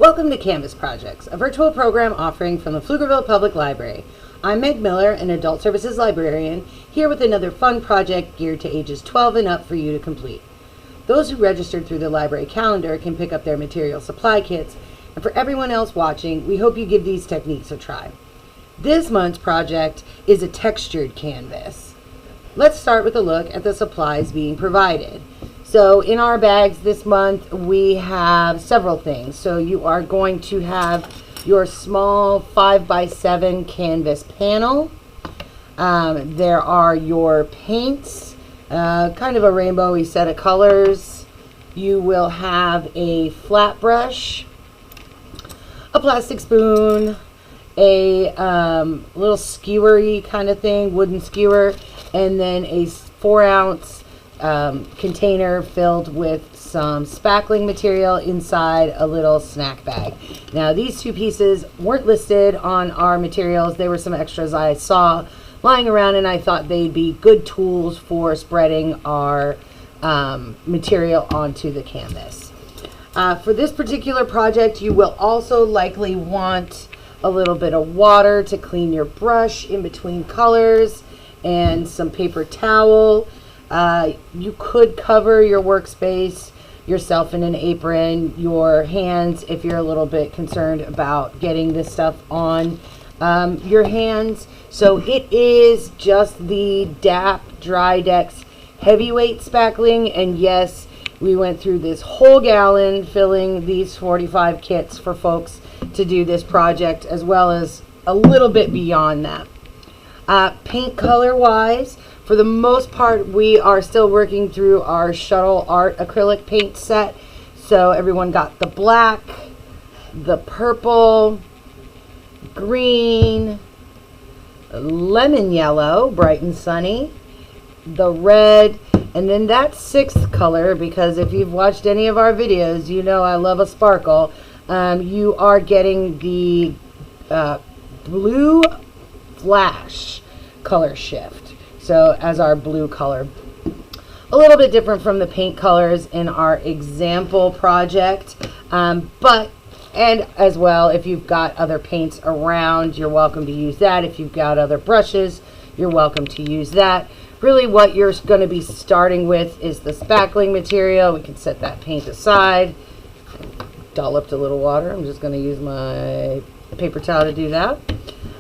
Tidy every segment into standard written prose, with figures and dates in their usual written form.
Welcome to Canvas Projects, a virtual program offering from the Pflugerville Public Library. I'm Meg Miller, an Adult Services Librarian, here with another fun project geared to ages 12 and up for you to complete. Those who registered through the library calendar can pick up their material supply kits, and for everyone else watching, we hope you give these techniques a try. This month's project is a textured canvas. Let's start with a look at the supplies being provided. So in our bags this month, we have several things. So you are going to have your small 5x7 canvas panel. There are your paints, kind of a rainbowy set of colors. You will have a flat brush, a plastic spoon, a little skewery kind of thing, wooden skewer, and then a 4-ounce container filled with some spackling material inside a little snack bag. Now these two pieces weren't listed on our materials. They were some extras I saw lying around, and I thought they'd be good tools for spreading our material onto the canvas. For this particular project, you will also likely want a little bit of water to clean your brush in between colors and some paper towel. You could cover your workspace yourself in an apron, your hands if you're a little bit concerned about getting this stuff on your hands. So it is just the DAP Drydex heavyweight spackling, and yes, we went through this whole gallon filling these 45 kits for folks to do this project, as well as a little bit beyond that. Paint color wise, for the most part, we are still working through our Shuttle Art acrylic paint set. So everyone got the black, the purple, green, lemon yellow, bright and sunny, the red, and then that sixth color, because if you've watched any of our videos, you know I love a sparkle. You are getting the blue flash color shift. So as our blue color, a little bit different from the paint colors in our example project, and as well, if you've got other paints around, you're welcome to use that. If you've got other brushes, you're welcome to use that. Really what you're going to be starting with is the spackling material. We can set that paint aside. Dolloped a little water. I'm just going to use my paper towel to do that.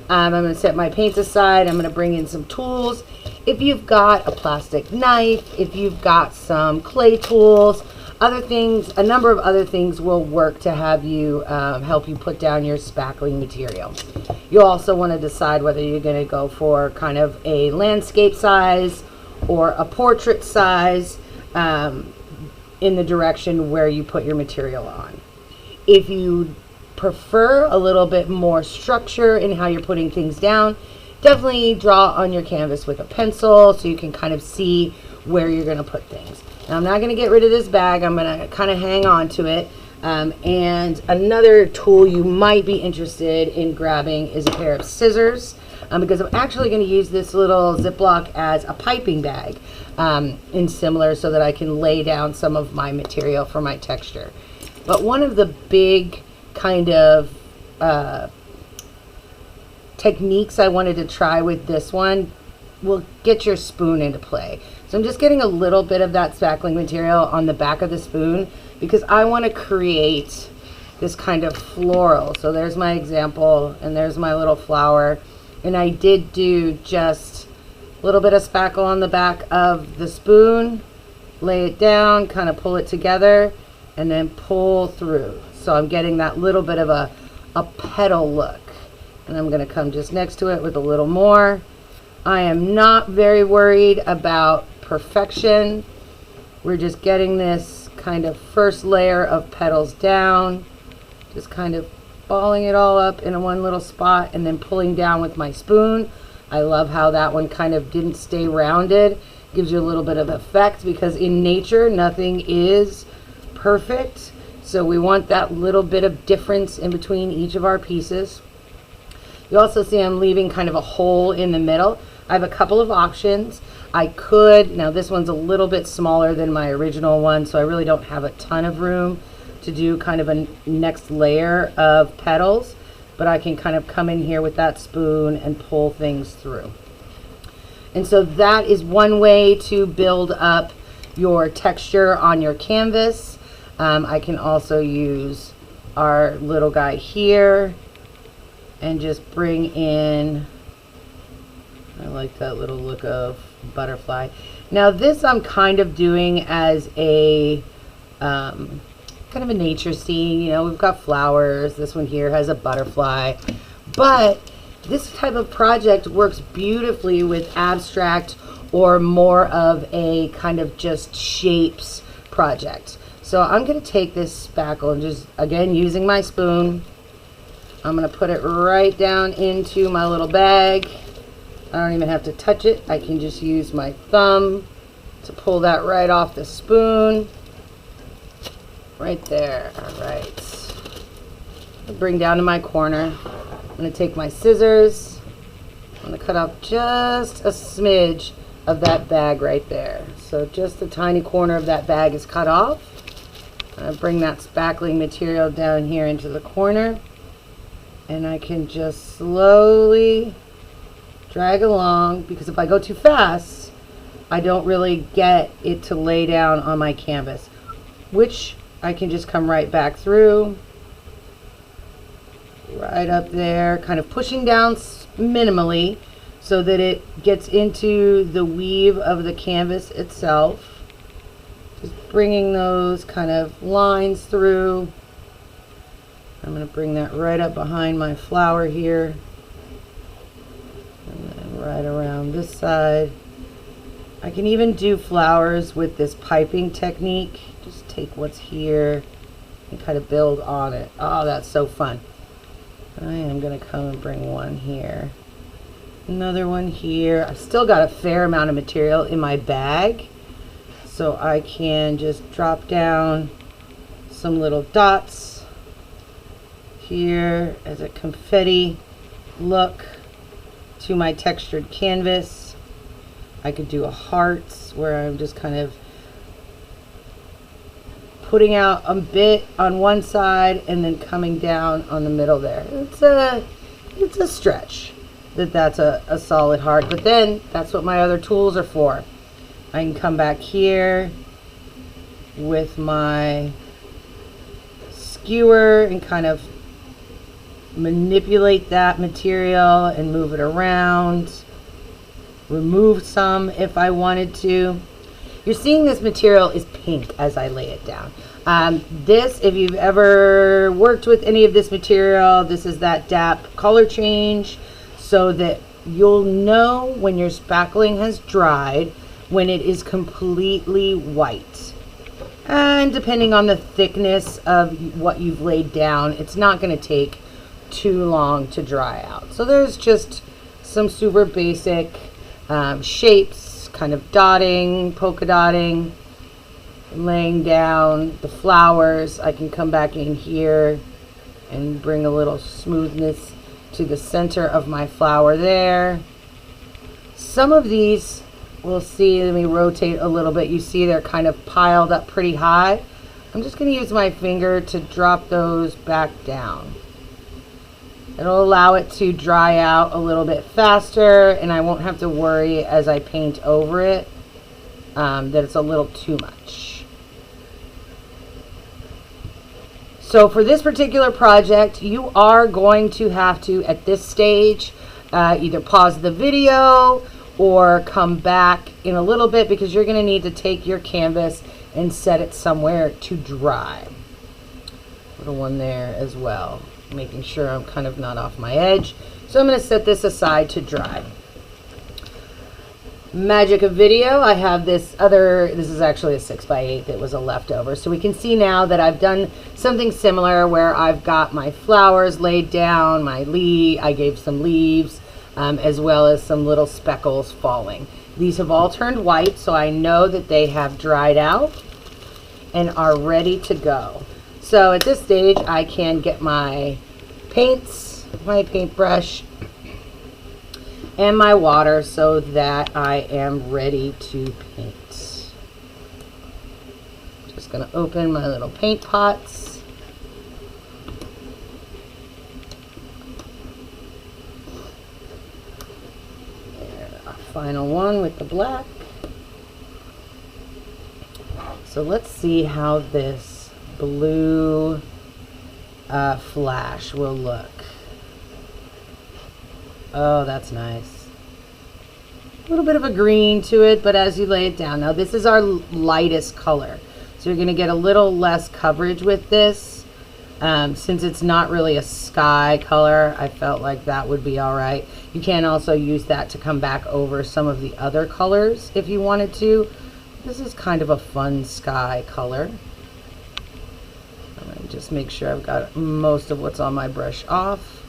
I'm going to set my paints aside. I'm going to bring in some tools. If you've got a plastic knife, if you've got some clay tools, other things, a number of other things will work to have you help you put down your spackling material. You also want to decide whether you're going to go for kind of a landscape size or a portrait size in the direction where you put your material on. If you prefer a little bit more structure in how you're putting things down, definitely draw on your canvas with a pencil so you can kind of see where you're going to put things. Now I'm not going to get rid of this bag. I'm going to kind of hang on to it. And another tool you might be interested in grabbing is a pair of scissors, because I'm actually going to use this little Ziploc as a piping bag in similar, so that I can lay down some of my material for my texture. But one of the big kind of techniques I wanted to try with this one will get your spoon into play. So I'm just getting a little bit of that spackling material on the back of the spoon because I want to create this kind of floral. So there's my example, and there's my little flower, and I did do just a little bit of spackle on the back of the spoon, lay it down, kind of pull it together, and then pull through. So I'm getting that little bit of a petal look. And I'm going to come just next to it with a little more. I am not very worried about perfection. We're just getting this kind of first layer of petals down, just kind of balling it all up in one little spot and then pulling down with my spoon. I love how that one kind of didn't stay rounded. Gives you a little bit of effect, because in nature nothing is perfect. So we want that little bit of difference in between each of our pieces. You also see I'm leaving kind of a hole in the middle. I have a couple of options. I could, now this one's a little bit smaller than my original one, so I really don't have a ton of room to do kind of a next layer of petals, but I can kind of come in here with that spoon and pull things through. And so that is one way to build up your texture on your canvas. I can also use our little guy here and just bring in, I like that little look of butterfly. Now this I'm kind of doing as a kind of a nature scene. You know, we've got flowers. This one here has a butterfly, but this type of project works beautifully with abstract or more of a kind of just shapes project. So I'm going to take this spackle and just, again, using my spoon, I'm going to put it right down into my little bag. I don't even have to touch it. I can just use my thumb to pull that right off the spoon. Right there. All right. I'll bring down to my corner. I'm going to take my scissors. I'm going to cut off just a smidge of that bag right there. So just the tiny corner of that bag is cut off. I bring that spackling material down here into the corner, and I can just slowly drag along, because if I go too fast, I don't really get it to lay down on my canvas, which I can just come right back through, right up there, kind of pushing down minimally so that it gets into the weave of the canvas itself. Just bringing those kind of lines through. I'm going to bring that right up behind my flower here. And then right around this side. I can even do flowers with this piping technique. Just take what's here and kind of build on it. Oh, that's so fun. I am going to come and bring one here. Another one here. I've still got a fair amount of material in my bag, so I can just drop down some little dots here as a confetti look to my textured canvas. I could do a heart where I'm just kind of putting out a bit on one side and then coming down on the middle there. It's a stretch that's a solid heart, but then that's what my other tools are for. I can come back here with my skewer and kind of manipulate that material and move it around, remove some if I wanted to. You're seeing this material is pink as I lay it down. This, if you've ever worked with any of this material, this is that DAP color change, so that you'll know when your spackling has dried, when it is completely white. And depending on the thickness of what you've laid down, it's not going to take too long to dry out. So there's just some super basic shapes, kind of dotting, polka dotting, laying down the flowers. I can come back in here and bring a little smoothness to the center of my flower there. Some of these, we'll see, let me rotate a little bit. You see they're kind of piled up pretty high. I'm just going to use my finger to drop those back down. It'll allow it to dry out a little bit faster, and I won't have to worry as I paint over it that it's a little too much. So for this particular project, you are going to have to, at this stage, either pause the video or come back in a little bit, because you're going to need to take your canvas and set it somewhere to dry. Little one there as well, making sure I'm kind of not off my edge. So I'm going to set this aside to dry. Magic of video, I have this is actually a 6x8 that was a leftover. So we can see now that I've done something similar where I've got my flowers laid down, I gave some leaves, as well as some little speckles falling. These have all turned white, so I know that they have dried out and are ready to go. So at this stage, I can get my paints, my paintbrush, and my water so that I am ready to paint. Just going to open my little paint pots. final one with the black. So let's see how this blue flash will look. Oh, that's nice. A little bit of a green to it, but as you lay it down. Now this is our lightest color. So you're going to get a little less coverage with this. Since it's not really a sky color, I felt like that would be all right. You can also use that to come back over some of the other colors if you wanted to. This is kind of a fun sky color. I'm going to just make sure I've got most of what's on my brush off.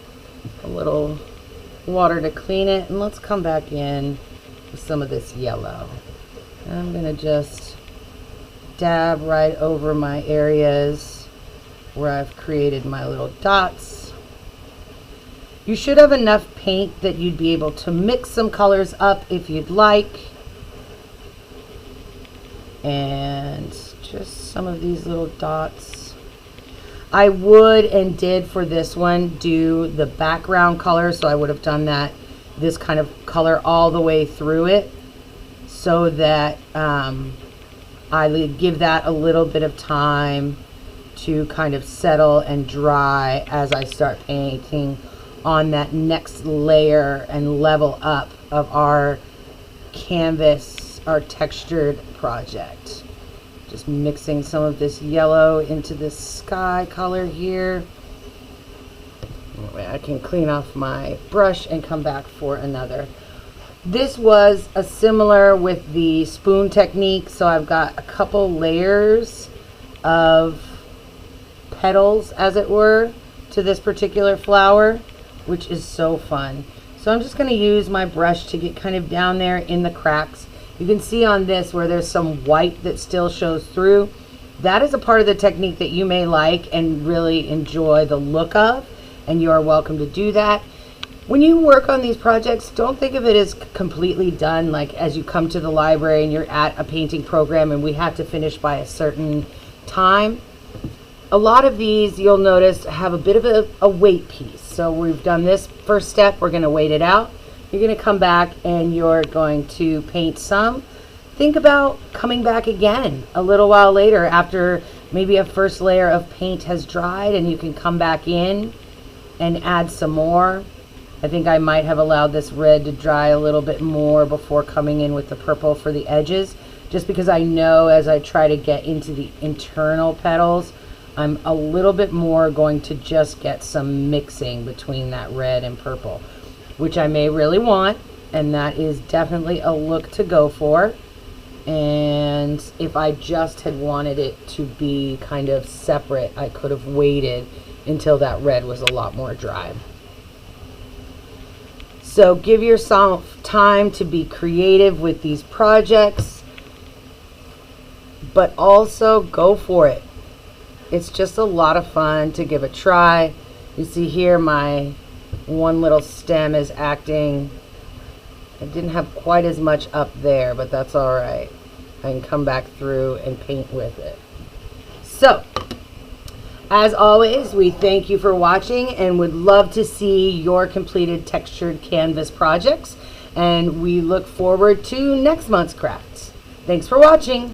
A little water to clean it, and let's come back in with some of this yellow. And I'm going to just dab right over my areas where I've created my little dots. You should have enough paint that you'd be able to mix some colors up if you'd like. And just some of these little dots. I would and did for this one do the background color, so I would have done that, this kind of color all the way through it, so that I would give that a little bit of time to kind of settle and dry as I start painting on that next layer and level up of our canvas, our textured project. Just mixing some of this yellow into this sky color here. That way I can clean off my brush and come back for another. This was a similar with the spoon technique, so I've got a couple layers of petals, as it were, to this particular flower, which is so fun. So I'm just going to use my brush to get kind of down there in the cracks. You can see on this where there's some white that still shows through. That is a part of the technique that you may like and really enjoy the look of, and you are welcome to do that. When you work on these projects, don't think of it as completely done, like as you come to the library and you're at a painting program and we have to finish by a certain time. A lot of these, you'll notice, have a bit of a wait piece. So we've done this first step, we're going to wait it out. You're going to come back and you're going to paint some. Think about coming back again a little while later after maybe a first layer of paint has dried, and you can come back in and add some more. I think I might have allowed this red to dry a little bit more before coming in with the purple for the edges, just because I know as I try to get into the internal petals, I'm a little bit more going to just get some mixing between that red and purple, which I may really want, and that is definitely a look to go for. And if I just had wanted it to be kind of separate, I could have waited until that red was a lot more dry. So give yourself time to be creative with these projects, but also go for it. It's just a lot of fun to give a try. You see here my one little stem is acting. I didn't have quite as much up there, but that's all right. I can come back through and paint with it. So, as always, we thank you for watching and would love to see your completed textured canvas projects. And we look forward to next month's crafts. Thanks for watching.